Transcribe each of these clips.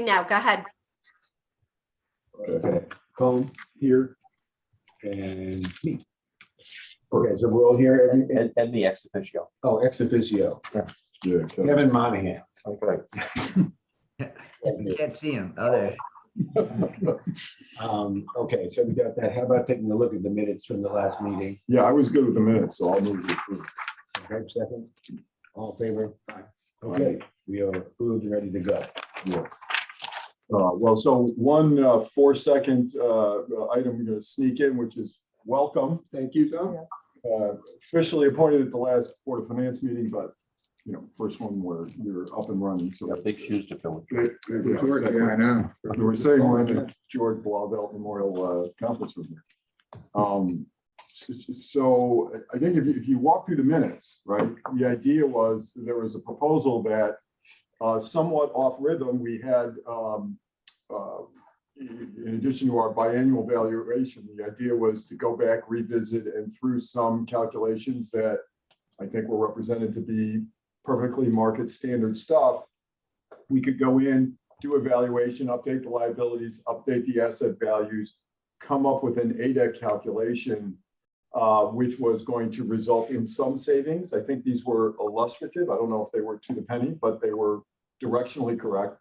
Now, go ahead. Okay, Cone here and me. Okay, so we're all here. And the ex officio. Oh, ex officio. Yeah, Kevin Monahan. Okay. You can't see him. Oh, there. Okay, so we got that. How about taking a look at the minutes from the last meeting? yeah, I was good with the minutes, so I'll move to approve. Okay, second. All in favor? Okay, we are approved and ready to go. Yeah. Well, so one 4-second item we're going to sneak in, which is welcome. Thank you, Tom. Officially appointed at the last Board of Finance meeting, but you know, first one where you're up and running. So Yeah, big shoes to fill. Yeah, I know. we were saying we're in the George Blauvelt Memorial Conference Room here. So I think if you walk through the minutes, right, the idea was there was a proposal that somewhat off rhythm, we had, in addition to our biannual valuation, the idea was to go back, revisit, and through some calculations that I think were represented to be perfectly market standard stuff, we could go in, do a valuation, update the liabilities, update the asset values, come up with an ADEC calculation, which was going to result in some savings. I think these were illustrative. I don't know if they were to the penny, but they were directionally correct.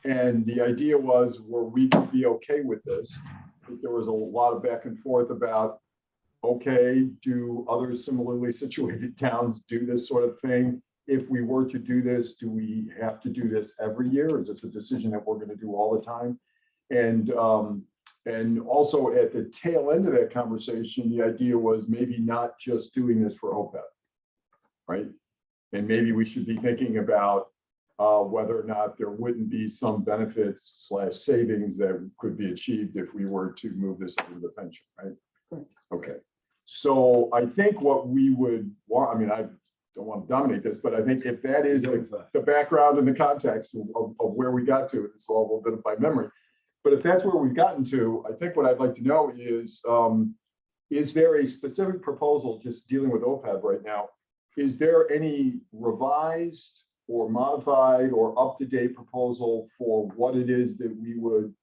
And the idea was, were we to be okay with this? There was a lot of back and forth about, okay, do other similarly situated towns do this sort of thing? If we were to do this, do we have to do this every year? Is this a decision that we're going to do all the time? And also at the tail end of that conversation, the idea was maybe not just doing this for OPEB, right? And maybe we should be thinking about whether or not there wouldn't be some benefits / savings that could be achieved if we were to move this over the pension, right? Okay. So I think what we would want, I mean, I don't want to dominate this, but I think if that is the background and the context of where we got to, it's all a little bit by memory. But if that's where we've gotten to, I think what I'd like to know is there a specific proposal, just dealing with OPEB right now, is there any revised or modified or up-to-date proposal for what it is that we would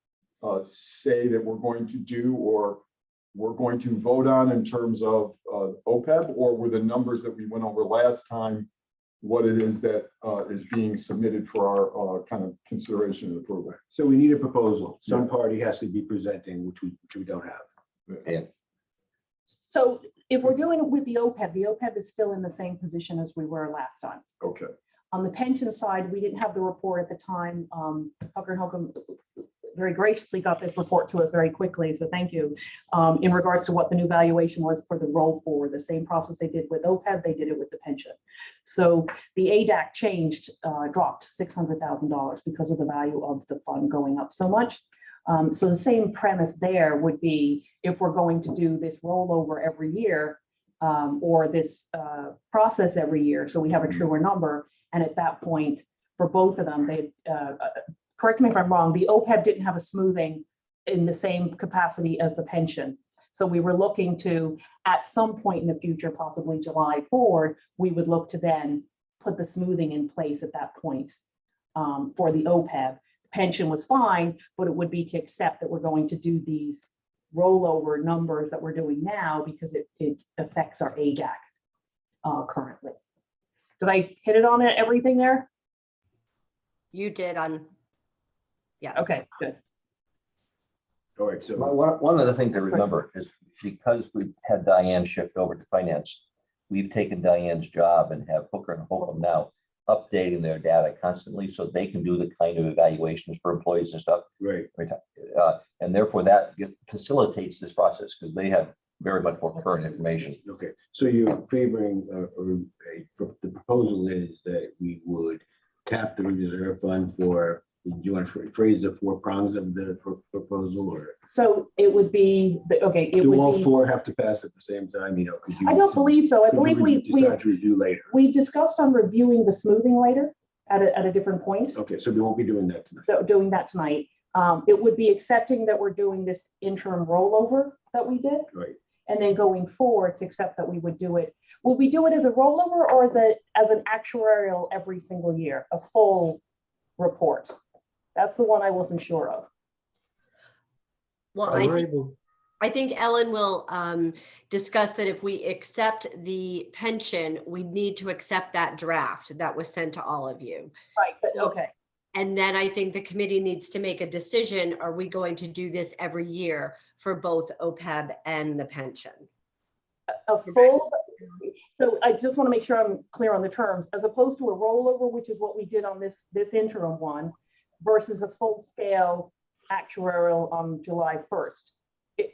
say that we're going to do or we're going to vote on in terms of OPEB, or were the numbers that we went over last time what it is that is being submitted for our kind of consideration and approval? So we need a proposal. Some party has to be presenting, which we don't have. And So if we're doing it with the OPEB is still in the same position as we were last time. Okay. On the pension side, we didn't have the report at the time. Hucker and Holcomb very graciously got this report to us very quickly, so thank you. In regards to what the new valuation was for the roll forward, the same process they did with OPEB, they did it with the pension. So the ADAC changed, dropped $600,000 because of the value of the fund going up so much. So the same premise there would be, if we're going to do this rollover every year, or this process every year, so we have a truer number, and at that point, for both of them, they correct me if I'm wrong, the OPEB didn't have a smoothing in the same capacity as the pension. So we were looking to, at some point in the future, possibly July forward, we would look to then put the smoothing in place at that point for the OPEB. Pension was fine, but it would be to accept that we're going to do these rollover numbers that we're doing now because it affects our ADAC currently. Did I hit it on everything there? You did on, yes. Okay, good. All right, so one of the things to remember is because we've had Diane shift over to finance, we've taken Diane's job and have Hooker and Holcomb now updating their data constantly so they can do the kind of evaluations for employees and stuff. right. And therefore that facilitates this process because they have very much more current information. Okay, so you're favoring, the proposal is that we would tap the reserve fund for, do you want to phrase the 4 prongs of the proposal, or So it would be, okay, it do would all be, 4 have to pass at the same time, you know? Could you? I don't believe so. I could believe you we decide to review later. we discussed on reviewing the smoothing later at a different point. Okay, so we won't be doing that tonight. So doing that tonight. It would be accepting that we're doing this interim rollover that we did. Right. And then going forward to accept that we would do it. Will we do it as a rollover or as an actuarial every single year, a full report? That's the one I wasn't sure of. Well, I think Ellen will discuss that if we accept the pension, we need to accept that draft that was sent to all of you. Right, but okay. And then I think the committee needs to make a decision. Are we going to do this every year for both OPEB and the pension? A full, so I just want to make sure I'm clear on the terms, as opposed to a rollover, which is what we did on this interim one, versus a full scale actuarial on July 1st.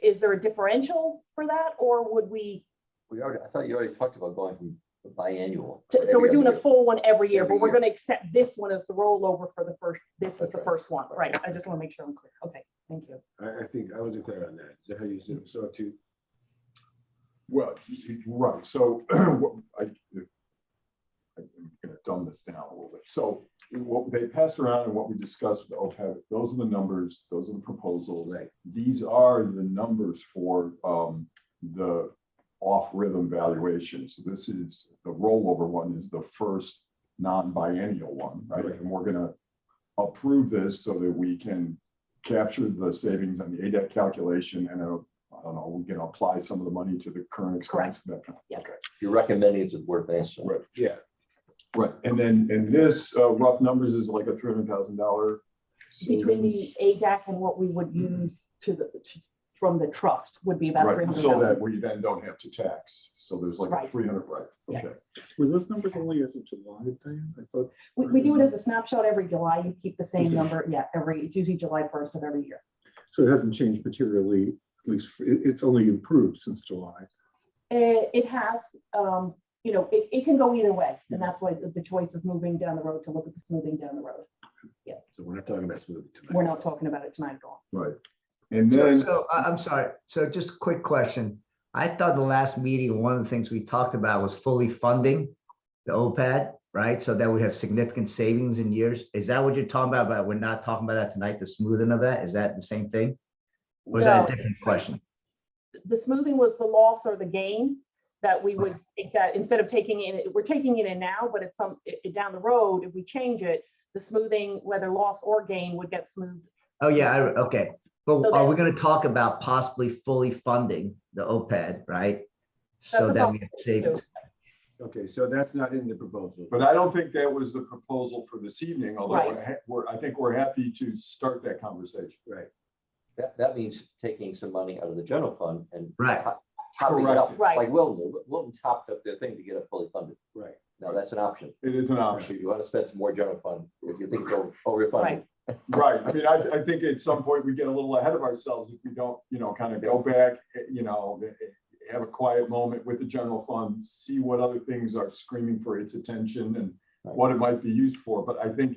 Is there a differential for that, or would we? I thought you already talked about going from biannual. So we're doing a full one every year, Every but we're year. going to accept this one as the rollover for the first, this is That's the right. first one, right? I just want to make sure I'm clear. Okay, thank you. I think I wasn't clear on that. Is that how you saw it too? Well, right, so I'm gonna dumb this down a little bit. So what they passed around and what we discussed with OPEB, those are the numbers, those are the proposals. Right. These are the numbers for the off-rhythm valuation. So this is, the rollover one is the first non-biennial one, right? Right. And we're gonna approve this so that we can capture the savings on the ADAC calculation and I don't know, we can apply some of the money to the current expense. That kind of- Yeah. Okay. You're recommending it to the board of finance. Right. Yeah. Right, and then, and this rough numbers is like a $300,000. Between the ADAC and what we would use from the trust would be about Right, 300,000. so that we then don't have to tax, so there's like a Right. 300, right, Yeah. okay. Were those numbers only as of July, Diane? I thought. We do it as a snapshot every July. You keep the same number. Yeah, it's usually July 1st of every year. So it hasn't changed materially, at least it's only improved since July. It has, it can go either way. And that's why the choice of moving down the road to look at the smoothing down the road. So we're not talking about smoothing tonight. We're not talking about it tonight at all. Right, and So, then, so I'm sorry. So just a quick question. I thought the last meeting, one of the things we talked about was fully funding the OPAD, right? So that would have significant savings in years. Is that what you're talking about? But we're not talking about that tonight, the smoothing of that? Is that the same thing? Or is that No. a different question? The smoothing was the loss or the gain that we would take that instead of taking it, we're taking it in now, but it's down the road, if we change it, the smoothing, whether loss or gain, would get smoothed. Oh, yeah, okay. But So are that- we going to talk about possibly fully funding the OPAD, right? So That's a that we have possibility, savings. Okay, so that's not in the proposal. but I don't think that was the proposal for this evening, although Right. I think we're happy to start that conversation. Right. That means taking some money out of the general fund and Right. topping it up, Right. like Wilton topped up their thing to get it fully funded. Right. Now, that's an option. It is an If option, you want to spend some more general fund, if you think it's overfunded. right, I mean, I think at some point we get a little ahead of ourselves if we don't, kind of go back, have a quiet moment with the general fund, see what other things are screaming for its attention and what it might be used for, but I think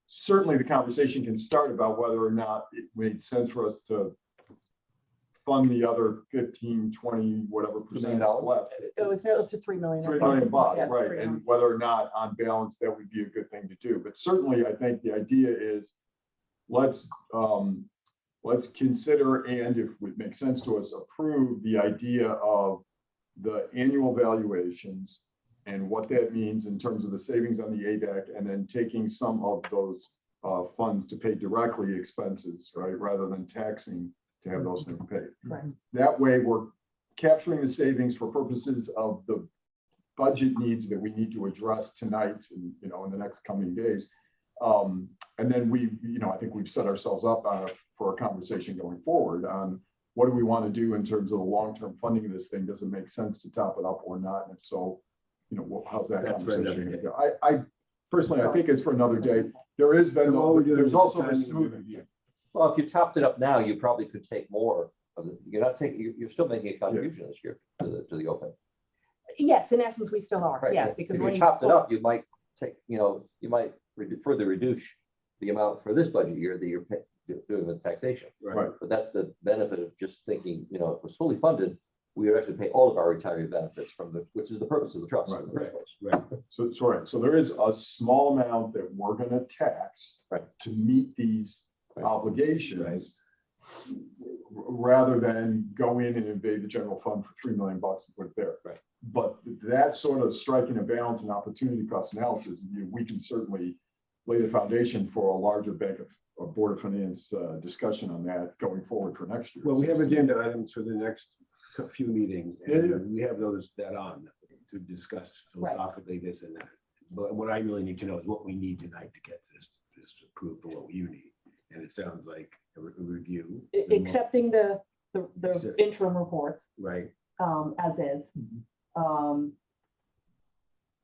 certainly the conversation can start about whether or not it made sense for us to fund the other 15, 20, whatever percent left. It was up to 3 million. 3 million bucks, Yeah, right, 3 and million. whether or not on balance, that would be a good thing to do, but certainly I think the idea is let's consider, and if it makes sense to us, approve the idea of the annual valuations and what that means in terms of the savings on the ADAC, and then taking some of those funds to pay directly expenses, right, rather than taxing to have those things paid. Right. That way, we're capturing the savings for purposes of the budget needs that we need to address tonight and, in the next coming days. And then I think we've set ourselves up for a conversation going forward on what do we want to do in terms of the long-term funding of this thing? Does it make sense to top it up or not? And if so, how's that That's for conversation another going to go? I personally, I think it's for another day. There is then, So what we're doing there's is also the timing of smoothing. review. Well, if you topped it up now, you probably could take more of it. You're not taking, you're still making a contribution this year to the open. Yes, in essence, we still are. Right. Yeah, If because you when topped it up, you might take, you might further reduce the amount for this budget year that you're doing with taxation. Right. But that's the benefit of just thinking, if it's fully funded, we would actually pay all of our retiree benefits which is the purpose of the trust in the first place. Right. So there is a small amount that we're going to tax Right. to meet these Right. obligations, rather than go in and invade the general fund for $3 million and put it there. Right. But that sort of striking a balance and opportunity cost analysis, we can certainly lay the foundation for a larger bank of, or Board of Finance discussion on that going forward for next year. Well, we have agenda items for the next few meetings, Yeah, yeah. and we have that on to discuss Right. philosophically this and that. But what I really need to know is what we need tonight to get this approved for what you need. And it sounds like a review. Accepting the interim reports, Right. as is.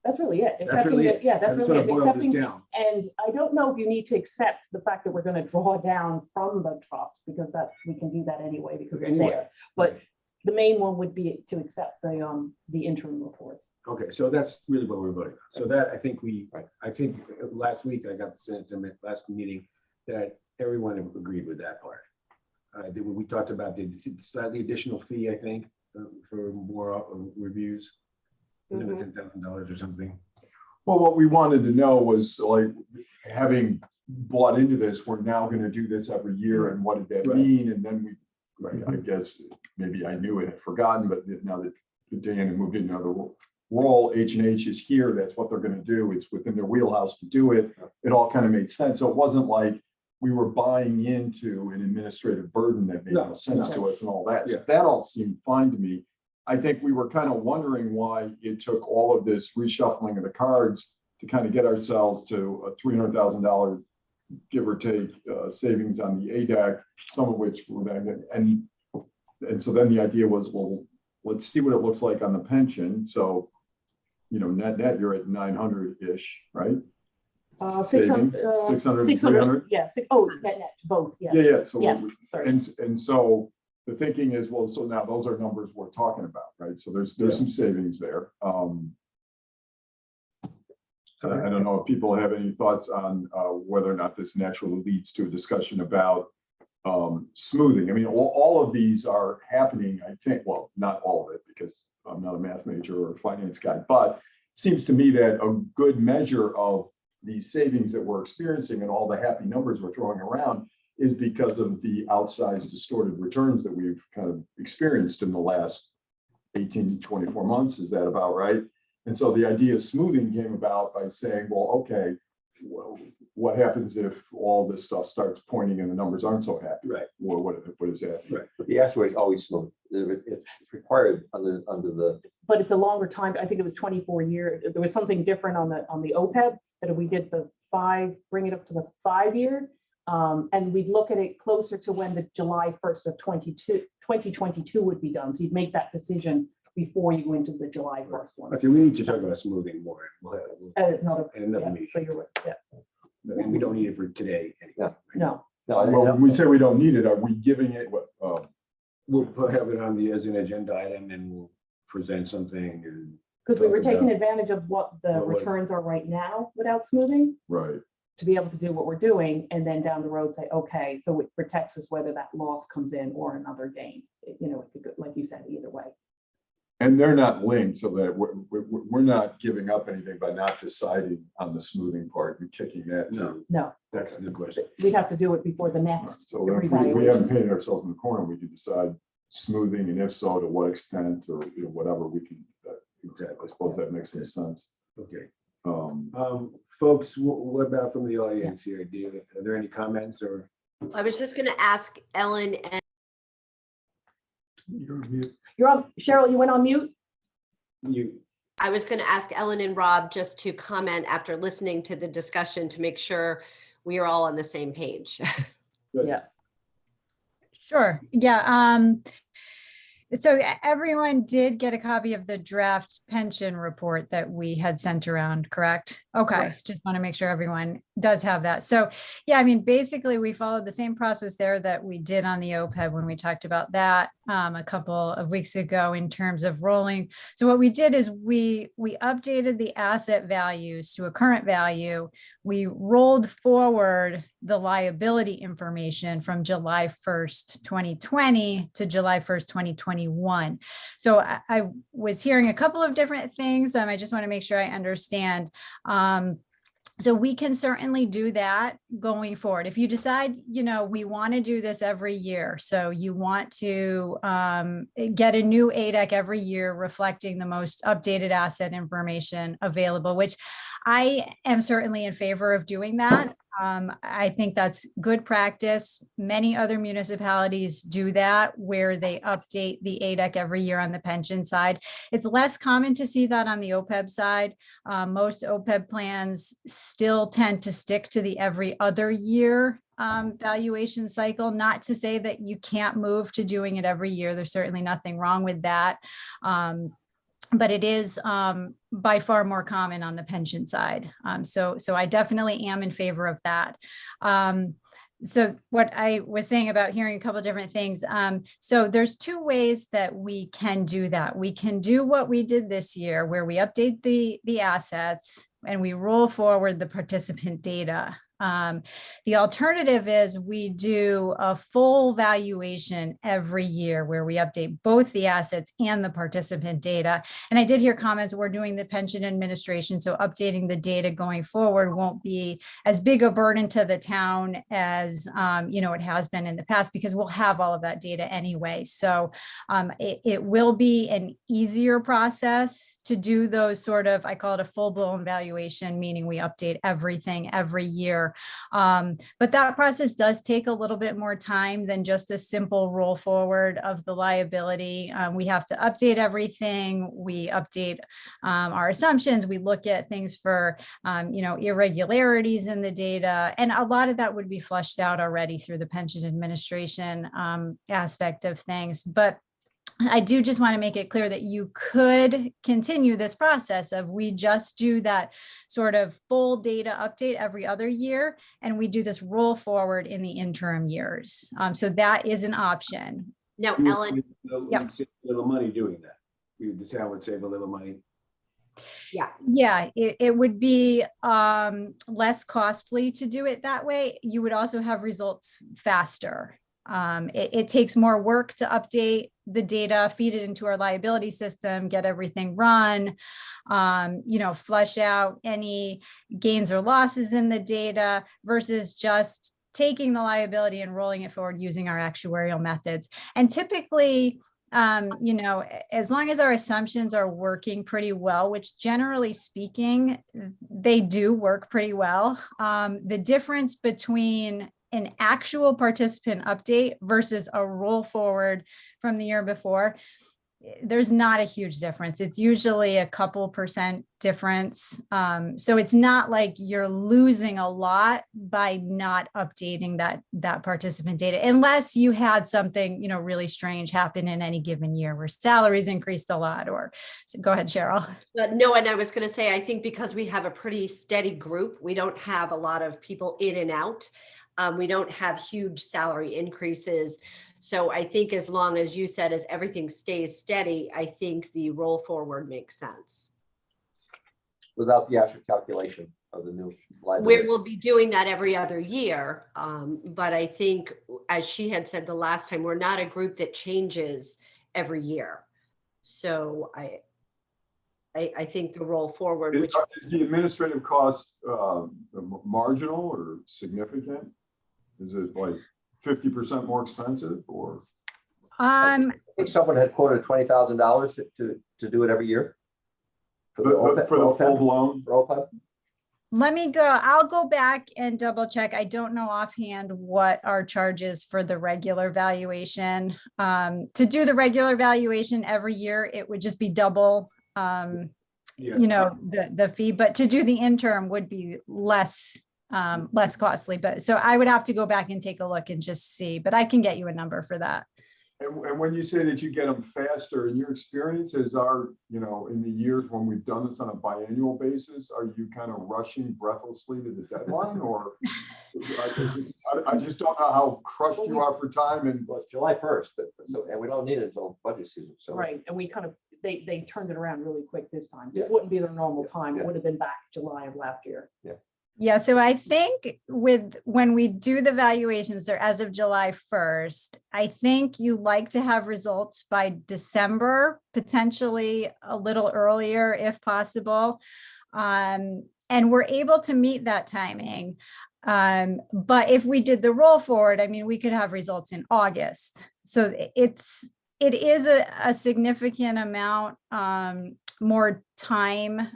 That's really it. That's Accepting really it. it. Yeah, that's I've really sort it. of boiled this Accepting, down. and I don't know if you need to accept the fact that we're going to draw down from the trust, because we can do that anyway because it's Anyway. there. But the main one would be to accept the interim reports. Okay, so that's really what we're voting on. So that, I think last week I got the sentiment, last meeting, that everyone agreed with that part. We talked about the slightly additional fee, I think, for more reviews. $10,000 or something. Well, what we wanted to know was, like, having bought into this, we're now going to do this every year, and what did that Right. mean? And then I guess maybe I knew it, had forgotten, but now that Dan had moved into another role, H&H is here. That's what they're going to do. It's within their wheelhouse to do it. It all kind of made sense. So it wasn't like we were buying into an administrative burden that made no sense to us and all that. So Yeah. that all seemed fine to me. I think we were kind of wondering why it took all of this reshuffling of the cards to kind of get ourselves to a $300,000, give or take, savings on the ADAC, some of which were then, and so then the idea was, well, let's see what it looks like on the pension. So, net, you're at 900-ish, right? 600, 600, 300? Yeah, net, both, yeah. Yeah. So, Yeah, sorry. and so the thinking is, well, so now those are numbers we're talking about, right? So there's some savings there. I don't know if people have any thoughts on whether or not this naturally leads to a discussion about smoothing. I mean, all of these are happening, I think, well, not all of it, because I'm not a math major or a finance guy, but it seems to me that a good measure of these savings that we're experiencing and all the happy numbers we're throwing around is because of the outsized distorted returns that we've kind of experienced in the last 18 to 24 months. Is that about right? And so the idea of smoothing came about by saying, well, okay, well, what happens if all this stuff starts pointing and the numbers aren't so happy? Right. Well, what is that? Right. But the actuary is always smooth. It's required under the, But it's a longer time. I think it was 24 years. There was something different on the OPEB, that if we did bring it up to the 5 year. And we'd look at it closer to when the July 1st of 2022 would be done. So you'd make that decision before you go into the July 1st one. Okay, we need to talk about smoothing more. Another Another yeah, meeting. so you're right, yeah. And we don't need it for today. Anyway. No, no, Well, when we say we don't need it, are we giving it what? We'll have it on as an agenda item, and we'll present something. And because we were talk taking about- advantage of what the What was- returns are right now without smoothing, Right. to be able to do what we're doing, and then down the road say, okay, so it protects us whether that loss comes in or another gain. It could go, like you said, either way. And they're not linked, so that we're not giving up anything by not deciding on the smoothing part and kicking that. No, No, that's the question. we'd have to do it before the next So if we revaluation. haven't painted ourselves in the corner, we could decide smoothing, and if so, to what extent, or whatever we can. Exactly. I suppose that makes some sense. Okay. Folks, Folks, what about from the audience here? Are there any comments or? I was just going to ask Ellen and You're on, Cheryl, you went on mute? I was going to ask Ellen and Rob just to comment after listening to the discussion to make sure we are all on the same page. Good. Yeah. Sure. Yeah. So everyone did get a copy of the draft pension report that we had sent around, correct? Okay. Correct. Just want to make sure everyone does have that. So yeah, I mean, basically we followed the same process there that we did on the OPEB when we talked about that a couple of weeks ago in terms of rolling. So what we did is we updated the asset values to a current value. We rolled forward the liability information from July 1st, 2020 to July 1st, 2021. So I was hearing a couple of different things. I just want to make sure I understand. So we can certainly do that going forward. If you decide, we want to do this every year. So you want to get a new ADEC every year reflecting the most updated asset information available, which I am certainly in favor of doing that. I think that's good practice. Many other municipalities do that where they update the ADEC every year on the pension side. It's less common to see that on the OPEB side. Most OPEB plans still tend to stick to the every other year valuation cycle. Not to say that you can't move to doing it every year. There's certainly nothing wrong with that. But it is by far more common on the pension side. So I definitely am in favor of that. So what I was saying about hearing a couple of different things. So there's two ways that we can do that. We can do what we did this year, where we update the assets and we roll forward the participant data. The alternative is we do a full valuation every year where we update both the assets and the participant data. And I did hear comments, we're doing the pension administration, so updating the data going forward won't be as big a burden to the town as it has been in the past, because we'll have all of that data anyway. So it will be an easier process to do those sort of, I call it a full-blown valuation, meaning we update everything every year. But that process does take a little bit more time than just a simple roll forward of the liability. We have to update everything. We update our assumptions. We look at things for, irregularities in the data. And a lot of that would be flushed out already through the pension administration aspect of things. But I do just want to make it clear that you could continue this process of we just do that sort of full data update every other year, and we do this roll forward in the interim years. So that is an option. Now, Ellen. Yep. A little money doing that. The town would save a little money. Yeah, it would be less costly to do it that way. You would also have results faster. It takes more work to update the data, feed it into our liability system, get everything run, flush out any gains or losses in the data versus just taking the liability and rolling it forward using our actuarial methods. And typically, as long as our assumptions are working pretty well, which generally speaking, they do work pretty well. The difference between an actual participant update versus a roll forward from the year before, there's not a huge difference. It's usually a couple % difference. So it's not like you're losing a lot by not updating that participant data, unless you had something, really strange happen in any given year where salaries increased a lot so go ahead, Cheryl. No, and I was going to say, I think because we have a pretty steady group, we don't have a lot of people in and out. We don't have huge salary increases. So I think as long as you said, as everything stays steady, I think the roll forward makes sense. Without the actual calculation of the new liability. We will be doing that every other year. But I think, as she had said the last time, we're not a group that changes every year. So I think the roll forward, which is the administrative cost marginal or significant? Is it like 50% more expensive, or? I think someone had quoted $20,000 to do it every year. For the full blown? For OPEB? Let me go. I'll go back and double check. I don't know offhand what our charge is for the regular valuation. To do the regular valuation every year, it would just be double. The fee, but to do the interim would be less costly. But so I would have to go back and take a look and just see, but I can get you a number for that. And when you say that you get them faster, in your experiences in the years when we've done this on a biannual basis, are you kind of rushing breathlessly to the deadline, or I just don't know how crushed you are for time? And well, it's July 1st, and we don't need it until budget season. So Right, and we kind of, they turned it around really quick this time. This Yeah. wouldn't be their normal time. Yeah. It would have been back July of last year. Yeah, so I think when we do the valuations, they're as of July 1st. I think you like to have results by December, potentially a little earlier if possible. And and we're able to meet that timing. But if we did the roll forward, I mean, we could have results in August. So it is a significant amount more time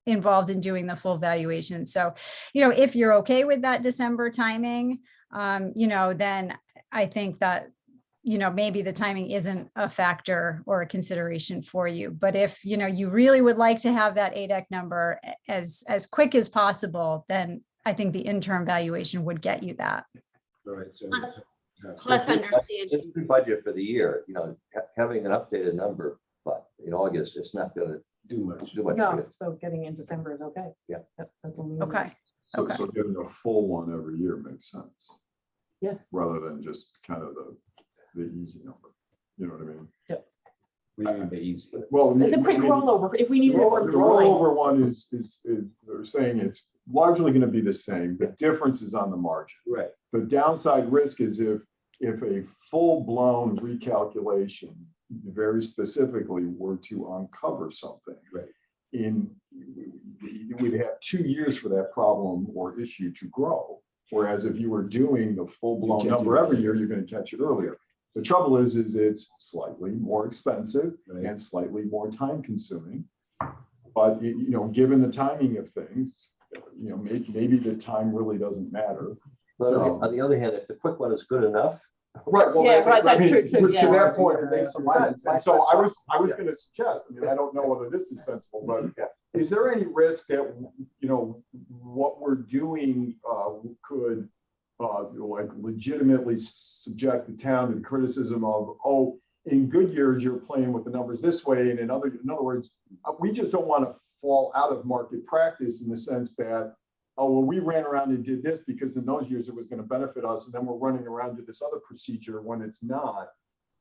involved in doing the full valuation. So, if you're okay with that December timing, then I think that, maybe the timing isn't a factor or a consideration for you. But if, you really would like to have that ADEC number as quick as possible, then I think the interim valuation would get you that. All right, so. Plus It's understanding. the budget for the year, having an updated number, but in August, it's not gonna Do much. do much. No, good. so getting in December is okay. Yeah. That's what we need. Okay. So, Okay. so getting a full one every year makes sense. Yeah. Rather than just kind of the easy number, you know what I mean? We didn't be easy. Well. The quick rollover, if we The needed it from July. rollover one is they're saying it's largely going to be the same. The difference is on the margin. Right. The downside risk is if a full-blown recalculation very specifically were to uncover something. Right. We'd have 2 years for that problem or issue to grow. Whereas if you were doing the full-blown You catch number it every earlier. year, you're going to catch it earlier. The trouble is it's slightly more expensive Right. and slightly more time consuming. But, given the timing of things, maybe the time really doesn't matter. But So- on the other hand, if the quick one is good enough, Right, well, Yeah, right, I that's mean, true, too, to yeah. that point, it makes some sense. And so I was Yeah. gonna suggest, I don't know whether this is sensible, but is there any risk that, what we're doing could like legitimately subject the town to the criticism of, oh, in good years, you're playing with the numbers this way, and in other words, we just don't want to fall out of market practice in the sense that, oh, well, we ran around and did this because in those years it was going to benefit us, and then we're running around to this other procedure when it's not.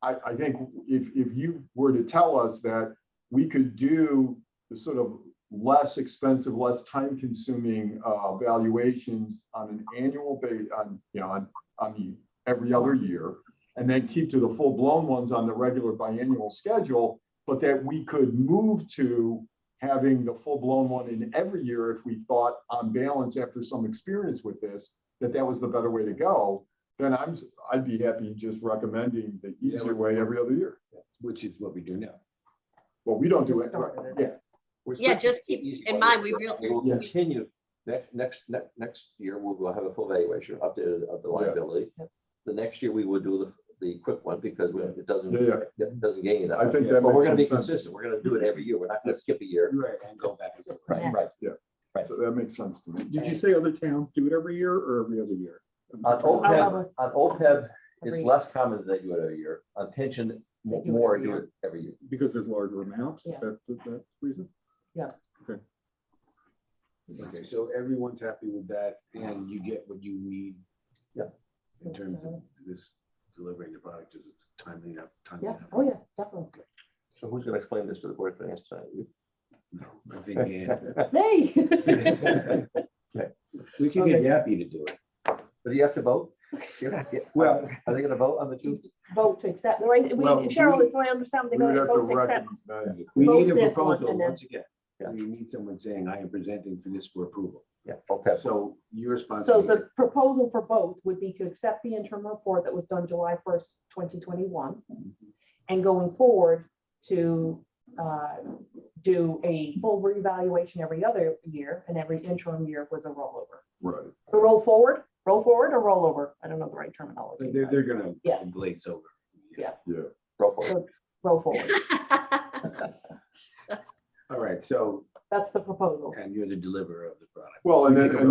I think if you were to tell us that we could do the sort of less expensive, less time consuming valuations on an annual basis, on the every other year, and then keep to the full blown ones on the regular biannual schedule, but that we could move to having the full blown one in every year if we thought on balance after some experience with this, that was the better way to go, then I'd be happy just recommending the easier way every other year. Which is what we do now. Well, we don't do Just it. started it. Yeah. we're Yeah, switching just to keep easy in one mind, this we year. really- It will continue, next year, we'll have a full valuation updated of the liability. Yep. The next year, we will do the quick one because it doesn't, Yeah. it doesn't gain you that. I much. think that But we're makes gonna be some sense. consistent. We're gonna do it every year. We're not gonna skip a year. Right, and go back. and forth. Right, Yeah. right. So that makes sense to me. Did you say other towns do it every year or every other year? On OPEB, it's Agreed. less common that you do it every year. On pension, They do it more every do year. it every year. Because there's larger amounts? Yeah. That's the reason? Okay, so everyone's happy with that, and you get what you need. Yeah. In terms of this delivering the product, is it's timely enough? Yeah, oh, yeah, definitely. So who's gonna explain this to the board of finance tonight? You? No, I think, yeah. Hey. We can get Yappy to do it. But do you have to vote? Well- Are they gonna vote on the two? Vote to accept, right? Well, Cheryl, it's I understand, they're We would gonna have to vote to accept. recommend it. We need a Vote this one, proposal, and then- once again. Yeah. We need someone saying, I am presenting for this for approval. Yeah, okay. So your So responsibility. the proposal for both would be to accept the interim report that was done July 1st, 2021. And going forward to do a full reevaluation every other year, and every interim year was a rollover. Right. A roll forward or rollover? I don't know the right terminology. They're gonna Yeah. glaze over. Yeah. Yeah. Go for it. Roll forward. All right, so, That's the proposal. and you're the deliverer of the product. Well, and We then, need a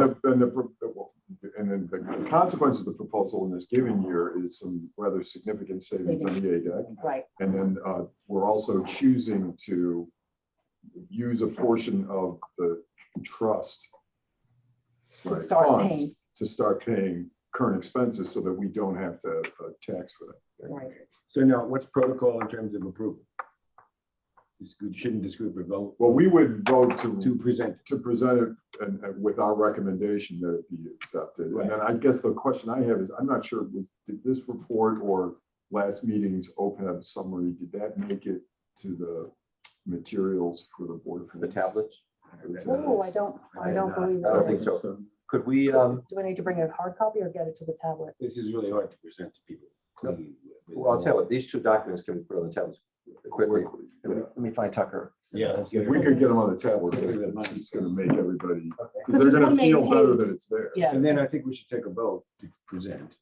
and vote. the consequence of the proposal in this given year is some rather significant savings on the ADEC. Right. And then we're also choosing to use a portion of the trust To start funds paying. to start paying current expenses so that we don't have to tax for that. Right. So now, what's protocol in terms of approval? Shouldn't this group vote Well, we would vote to to present? present it and with our recommendation that it be accepted. And then I guess the question I have is, I'm not sure, did this report or last meeting's OPEB summary, did that make it to the materials for the board? of The Finance? tablets? Oh, I don't believe. I don't think so. so. Could we, Do I need to bring a hard copy or get it to the tablet? This is really hard to present to people clean. well, I'll tell you what, these two documents can be put on the tablets quickly. Let me find Tucker. Yeah, let's get If it. we could get them on the tablet, it's gonna make everybody, because Because they're it's gonna one main feel better page. that it's there. Yeah. And then I think we should take a vote to present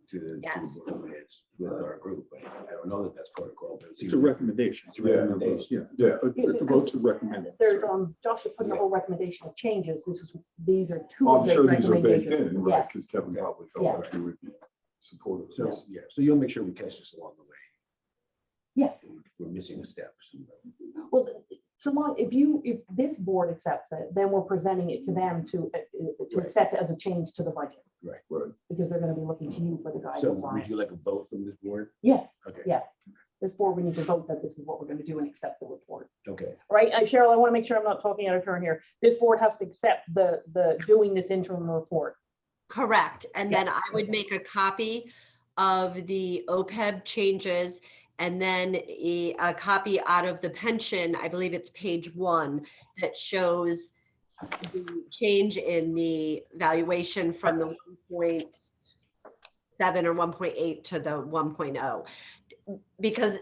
to the Yes. board of finance with our group. I don't know that that's protocol, but It's a recommendation. It's a recommendation. Yeah, it's a vote to recommend. There's, Josh had put in a whole recommendation of changes. These are two Well, of I'm the sure these are baked recommendations. in, Yeah. right, because Kevin probably Yeah. felt like he would be supportive. So, yeah, so you'll make sure we catch this along the way. Yes. If we're missing a step. Well, so long, if this board accepts it, then we're presenting it to them to Right. accept it as a change to the budget. Right. Right. Because they're gonna be looking to you for the So guidance on would it. you like a vote from this board? Yeah, Okay. yeah. This board, we need to vote that this is what we're gonna do and accept the report. Okay. Right, Cheryl, I want to make sure I'm not talking out of turn here. This board has to accept the doing this interim report. Correct. And Yeah. then I would make a copy of the OPEB changes and then a copy out of the pension. I believe it's page 1 that shows the change in the valuation from the 1.7 or 1.8 to the 1.0. Because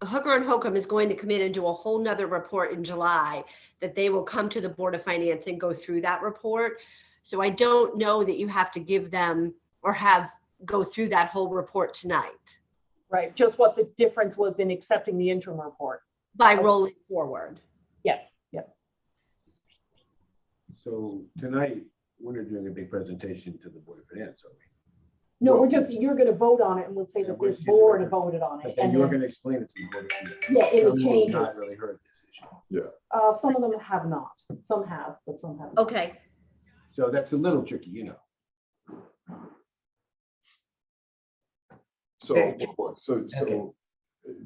Hooker and Hokum is going to come in and do a whole nother report in July that they will come to the Board of Finance and go through that report. So I don't know that you have to give them or go through that whole report tonight Right, just what the difference was in accepting the interim report. by rolling forward. So tonight, we're not doing a big presentation to the Board of Finance, are we? No, Well- you're gonna vote on it and we'll say Yeah, that we're this just board gonna- voted on But it. then And you're then, gonna explain it to the Board of Finance. yeah, in Some the who have changes. not really heard this issue. Some of them have not. Some have, but some haven't. Okay, So that's a little tricky, you know. So,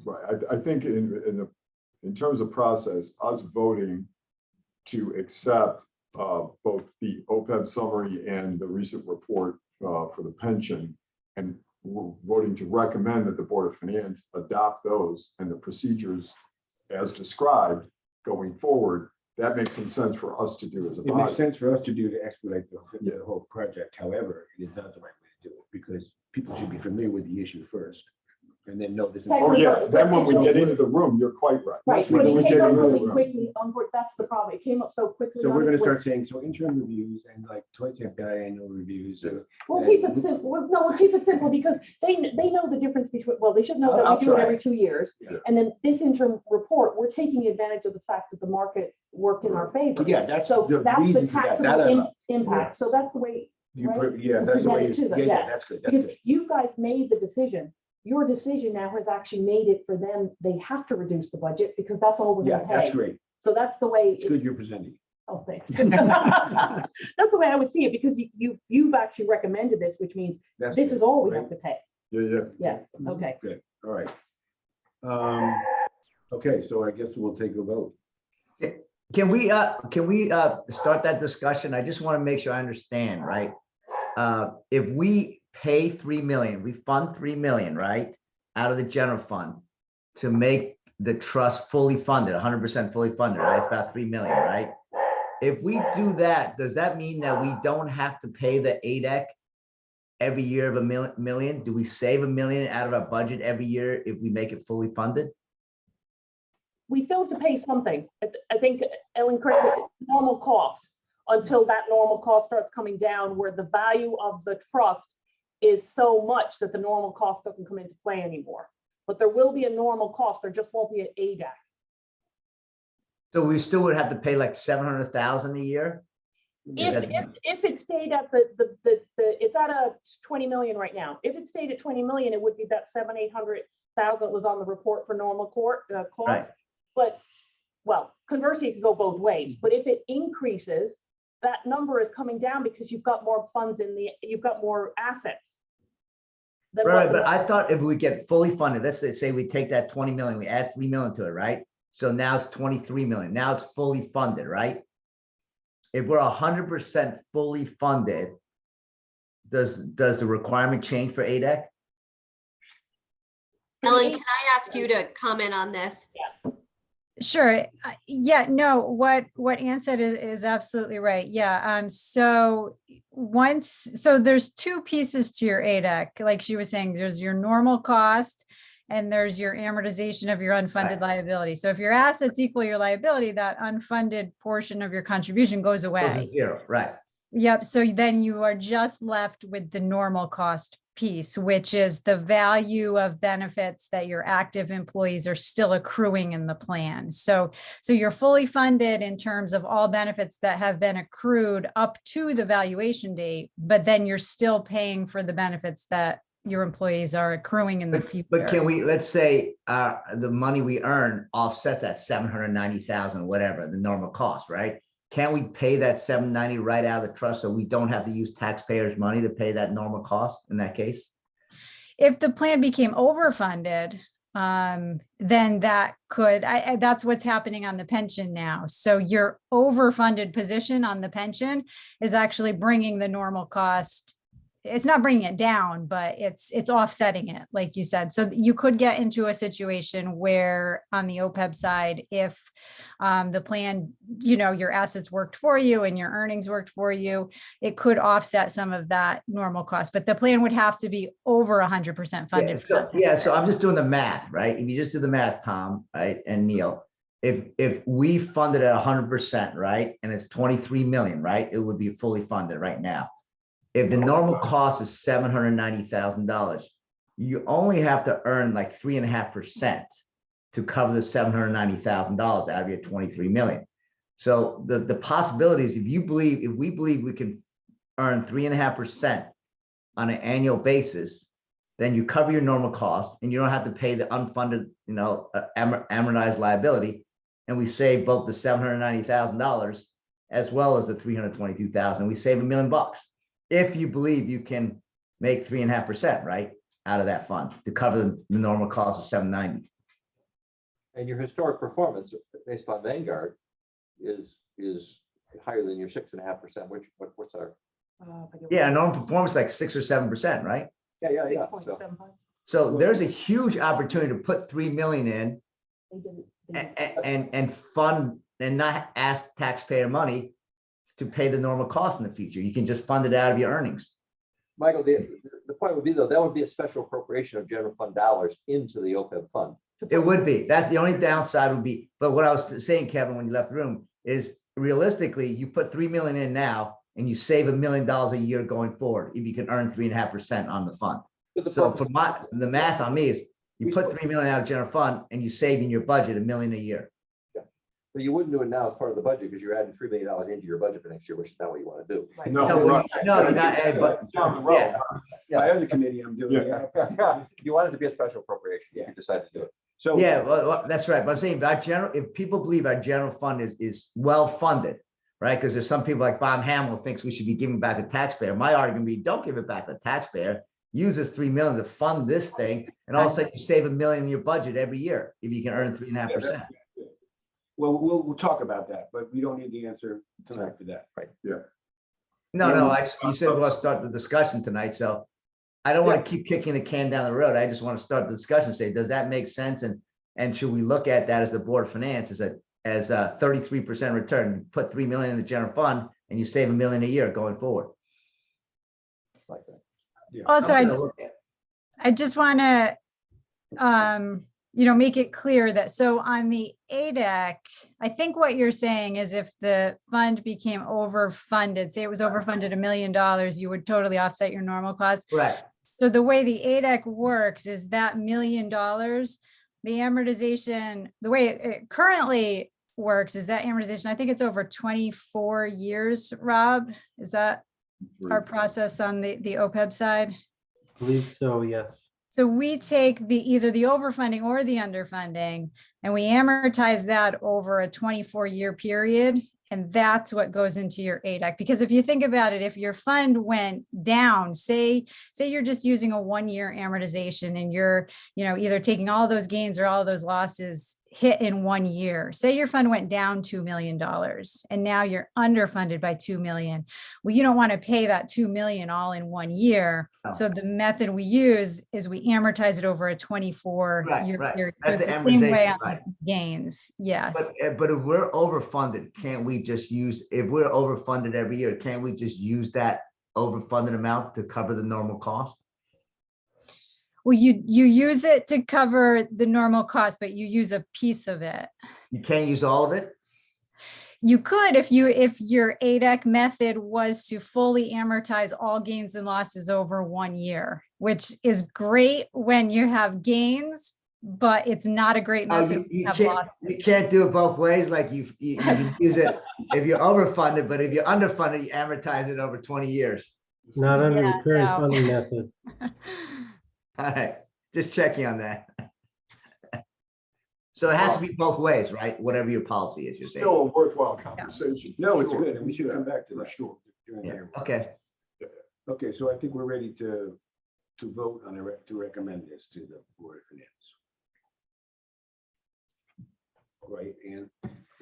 right, I think in terms of process, us voting to accept both the OPEB summary and the recent report for the pension, and we're voting to recommend that the Board of Finance adopt those and the procedures as described going forward, that makes some sense for us to do as a It makes body. sense for us to do to expedite the Yeah. whole project. However, it is not the right way to do it because people should be familiar with the issue first and then know this is. Oh, yeah, then when we get into the room, you're quite right. Right, Once we but do it it, came up then we'll- really quickly on board. That's the problem. It came up so quickly. So on we're gonna its way. start saying, so interim reviews and like twice a biannual reviews. We'll keep it simple. We'll keep it simple because they know the difference between, well, they should know that I'll we do it try. every 2 years. Yeah. And then this interim report, we're taking advantage of the fact that the market worked in our favor. Yeah, that's So the that's the reason for that. taxable That I love. impact. So that's the way, You, right? yeah, that's the way, Present it to them, yeah, yeah. that's good, that's because good. you guys made the decision. Your decision now has actually made it for them. They have to reduce the budget because that's all we're Yeah, gonna that's pay. great. So that's the way. It's good you're presenting. Oh, thanks. That's the way I would see it because you've actually recommended this, which means That's this good. is all we Right. have to pay. Yeah. Yeah, okay. Good, all right. Okay, so I guess we'll take a vote. Can we start that discussion? I just want to make sure I understand, right? If we pay 3 million, we fund 3 million, right? Out of the general fund to make the trust fully funded, 100% fully funded, right? It's about 3 million, right? If we do that, does that mean that we don't have to pay the ADEC every year of a million? Do we save $1 million out of our budget every year if we make it fully funded? We still have to pay something. I think, Ellen, correct me, normal cost until that normal cost starts coming down where the value of the trust is so much that the normal cost doesn't come into play anymore. But there will be a normal cost. There just won't be an ADAC. So we still would have to pay like 700,000 a year? If it stayed at it's at a 20 million right now. If it stayed at 20 million, it would be that 700,000-800,000 was on the report for normal cost. Right. But, well, conversely, it could go both ways. But if it increases, that number is coming down because you've got more funds you've got more assets. than what Right, the- but I thought if we get fully funded, let's say we take that 20 million, we add 3 million to it, right? So now it's 23 million. Now it's fully funded, right? If we're 100% fully funded, does the requirement change for ADEC? Ellen, can I ask you to comment on this? Sure. Yeah, no, what Ann said is absolutely right. Yeah. So there's two pieces to your ADEC. Like she was saying, there's your normal cost and there's your amortization of your unfunded liability. So if your assets equal your liability, that unfunded portion of your contribution goes Goes to away. zero, right? Yep. So then you are just left with the normal cost piece, which is the value of benefits that your active employees are still accruing in the plan. So you're fully funded in terms of all benefits that have been accrued up to the valuation date, but then you're still paying for the benefits that your employees are accruing in the future. But can we, let's say, the money we earn offsets that 790,000, whatever, the normal cost, right? Can we pay that 790 right out of the trust so we don't have to use taxpayers' money to pay that normal cost in that case? If the plan became overfunded, then that could, that's what's happening on the pension now. So your overfunded position on the pension is actually bringing the normal cost. It's not bringing it down, but it's offsetting it, like you said. So you could get into a situation where on the OPEB side, if the plan, your assets worked for you and your earnings worked for you, it could offset some of that normal cost, but the plan would have to be over 100% funded. So I'm just doing the math, right? If you just do the math, Tom, right, and Neil, if we funded at 100%, right, and it's 23 million, right, it would be fully funded right now. If the normal cost is $790,000, you only have to earn like 3.5% to cover the $790,000 out of your 23 million. So the possibilities, if we believe we can earn 3.5% on an annual basis, then you cover your normal cost and you don't have to pay the unfunded, amortized liability. And we save both the $790,000 as well as the $322,000. We save $1 million. If you believe you can make 3.5%, right, out of that fund to cover the normal cost of 790. And your historic performance based on Vanguard is higher than your 6.5%. What's our? Yeah, normal performance like 6 or 7%, right? Yeah. So there's a huge opportunity to put 3 million in and fund and not ask taxpayer money to pay the normal cost in the future. You can just fund it out of your earnings. Michael, the point would be, though, that would be a special appropriation of general fund dollars into the OPEB fund. It would be. That's the only downside would be. But what I was saying, Kevin, when you left the room, is realistically, you put 3 million in now and you save $1 million a year going forward if you can earn 3.5% on the fund. So for the math on me is you put 3 million out of general fund and you save in your budget $1 million a year. But you wouldn't do it now as part of the budget because you're adding $3 million into your budget for next year, which is not what you want to do. Right. No, you're not. But My other committee, I'm doing. You want it to be a special appropriation if you decide to do it. So yeah, well, that's right. But I'm saying if people believe our general fund is well funded, right? Because there's some people like Bob Hamill thinks we should be giving back to the taxpayer. My argument would be don't give it back to the taxpayer. Use this 3 million to fund this thing, and all of a sudden you save $1 million in your budget every year if you can earn 3.5%. Well, we'll talk about that, but we don't need the answer tonight for that. Right. Yeah. No, you said we'll start the discussion tonight, so I don't want to keep kicking the can down the road. I just want to start the discussion, say, does that make sense? And should we look at that as the board of finance as a 33% return? You put 3 million in the general fund and you save $1 million a year going forward. Like that. Yeah. Also, I just want to, make it clear that, so on the ADEC, I think what you're saying is if the fund became overfunded, say it was overfunded $1 million, you would totally offset your normal costs. Right. So the way the ADEC works is that $1 million, the amortization, the way it currently works is that amortization, I think it's over 24 years, Rob, is that our process on the OPEB side? I believe so, yes. So we take either the overfunding or the underfunding, and we amortize that over a 24-year period. And that's what goes into your ADEC. Because if you think about it, if your fund went down, say you're just using a 1-year amortization and you're, either taking all those gains or all those losses hit in 1 year. Say your fund went down $2 million and now you're underfunded by 2 million. Well, you don't want to pay that 2 million all in 1 year. No. So the method we use is we amortize it over a 24 year Right. period. So That's it's the the same way amortization, on right. gains. Yes. But if we're overfunded, can't we just use, if we're overfunded every year, can't we just use that overfunded amount to cover the normal cost? Well, you use it to cover the normal cost, but you use a piece of it. You can't use all of it? You could if your ADEC method was to fully amortize all gains and losses over 1 year, which is great when you have gains, but it's not a great Oh, method. when you have can't, you losses. can't do it both ways, like you can use it if you're overfunded, but if you're underfunded, you amortize it over 20 years. Not under Yeah, the current no. funding method. All right, just checking on that. So it has to be both ways, right? Whatever your policy is, you're saying. Still a worthwhile conversation. No, it's Sure. good, and we should come back to For that. sure. during Yeah, their- okay. Okay, so I think we're ready to vote on to recommend this to the Board of Finance. Right, and,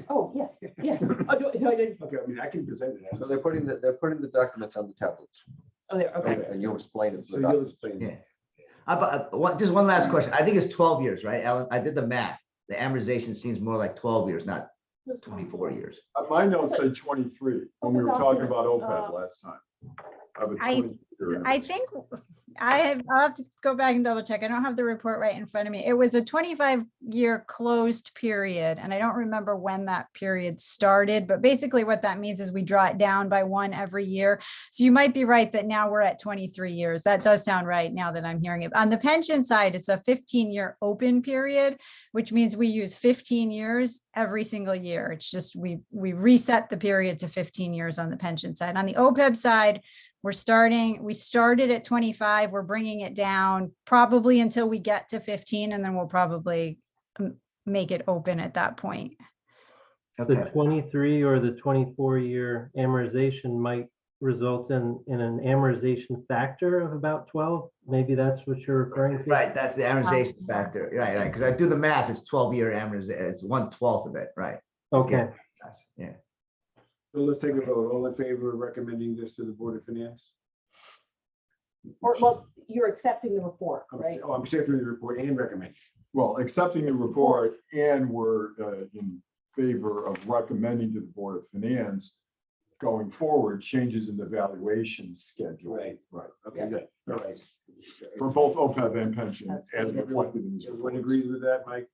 Oh, yes, yeah. Oh, do I didn't, okay, I mean, I can present it. as- So they're putting the documents on the tablets, oh, there, okay. and you'll explain it to So the you'll doctors. explain. Yeah. Just one last question. I think it's 12 years, right, Ellen? I did the math. The amortization seems more like 12 years, not 24 years. My notes say 23 when we were talking about OPEB last time. have a I- 20-year I think I'll have to go back and double check. I don't have the report right in front of me. It was a 25-year closed period, and I don't remember when that period started, but basically what that means is we draw it down by 1 every year. So you might be right that now we're at 23 years. That does sound right now that I'm hearing it. On the pension side, it's a 15-year open period, which means we use 15 years every single year. It's just we reset the period to 15 years on the pension side. On the OPEB side, we started at 25, we're bringing it down probably until we get to 15, and then we'll probably make it open at that point. The Okay. 23 or the 24-year amortization might result in an amortization factor of about 12. Maybe that's what you're referring to. Right, that's the amortization factor. Right. Because I do the math, it's 12-year amortization, it's 1/12 of it, right? Okay. Yeah. So let's take a vote. All in favor of recommending this to the Board of Finance? Or, well, you're accepting the report, right? Oh, I'm accepting the report and recommending. Well, accepting the report, and we're in favor of recommending to the Board of Finance going forward, changes in the valuation schedule. Right. Right. Okay, good. All right. For both OPEB and pension as reflected in these Everyone reports. agrees with that, Mike?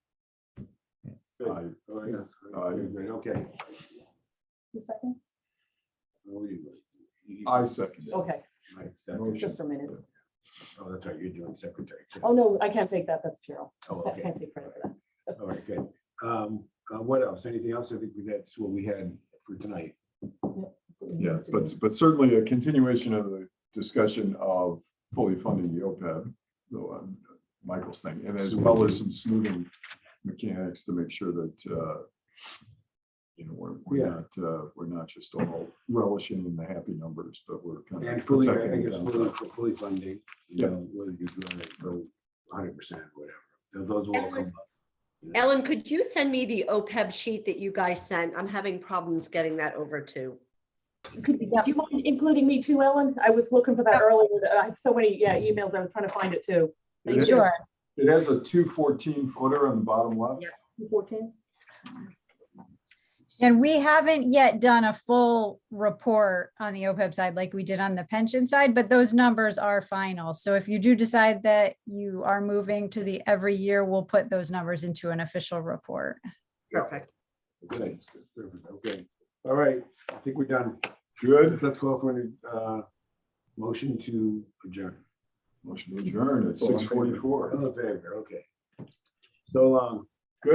Good. Aye. All right. Aye. Good, okay. The second? I second. it. Okay, Mike, second. just a minute. Oh, that's right, you're doing secretary. too. Oh, no, I can't take that. That's Cheryl. Oh, I okay. can't take credit for that. All right, good. What else? Anything else? I think that's what we had for tonight. Yeah, but certainly a continuation of the discussion of fully funding the OPEB, though, Michael's thing, and as well as some smoothing mechanics to make sure that, we're not just all relishing in the happy numbers, but we're kind of. And fully, I protecting think the it's downside. fully funding, you know, whether you're going to go 100%, whatever. Those will all come up. Ellen, could you send me the OPEB sheet that you guys sent? I'm having problems getting that over to. Did you mind including me too, Ellen? I was looking for that earlier. I have so many, emails. I was trying to find it too. It is- Sure. It has a 214 footer on the bottom left. Yeah. 14? And we haven't yet done a full report on the OPEB side like we did on the pension side, but those numbers are final. So if you do decide that you are moving to the every year, we'll put those numbers into an official report. Perfect. Okay, perfect, okay. All right, I think we're done. Good. Let's call for a motion to adjourn. Motion to adjourn at 6:44. All in favor, okay. So long.